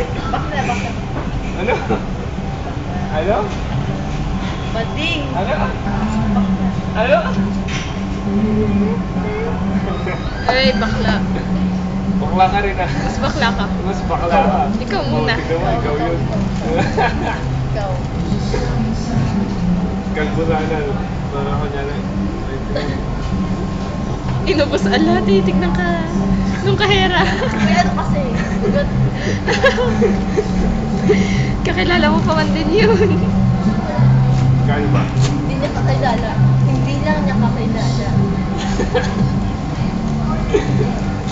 Bakla, bakla. Ano? Ano? Bading. Ano? Bakla. Ano? Ay, bakla. Bakla ka rin ah. Mas bakla ka. Mas bakla ka. Ikaw muna. Oh, tignan mo, ikaw yun. Ikaw. Kalbo sana. Para ko niya lang. Inubos ala, titignan ka. Nung kahera. May ano kasi. Kakilala mo pa man din yun. Kaya ba? Hindi niya kakilala. Hindi lang niya kakilala.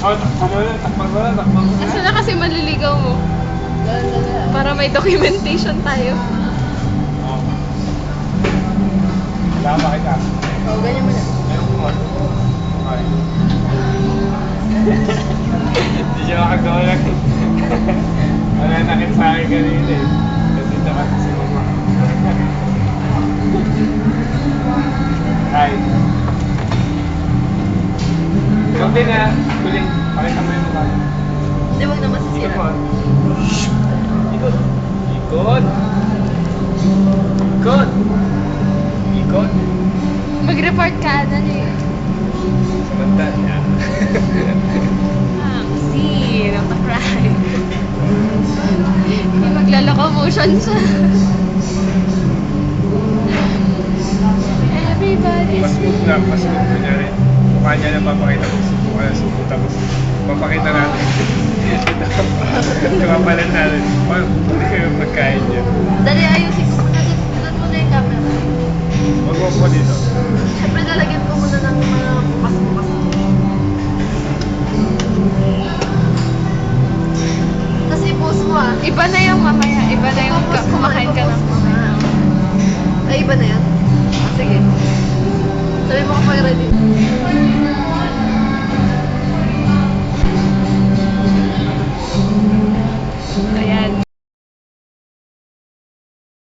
Oh, takpan mo na, takpan mo na, takpan mo na. Asa na kasi maliligaw mo? Para may documentation tayo. Oh. Wala ba kita? Oo, ganyan mo na. Ayun mo. Okay. Hindi siya makagawa lang. Wala nakit sa akin kanina eh. Kasi kasi si mama. Hi. Ikaw din na. Huling. Pakita mo yung mukha. Hindi, wag na Ito masisira. po. Ikot. Ikot. Ikot. Ikot. Mag-report ka, dali. Banda niya. Si, nata-cry. Hindi maglaloko-motion siya. Everybody's Mas move na, mas move. Kunyari, mukha niya na papakita ko. Mukha na suko. Tapos, papakita natin. Kapapalan natin. Hindi kayo magkain niya. Dali, ayusin ko muna. Doon muna yung camera. Huwag mo po dito. Siyempre, lalagyan ko muna ng mga bukas-bukas. Tapos i-post mo ah. Iba na yung mamaya. Iba na yung kumakain ka ng mamaya. Ay, iba na yan? Ah, sige. Sabi mo kapag ready.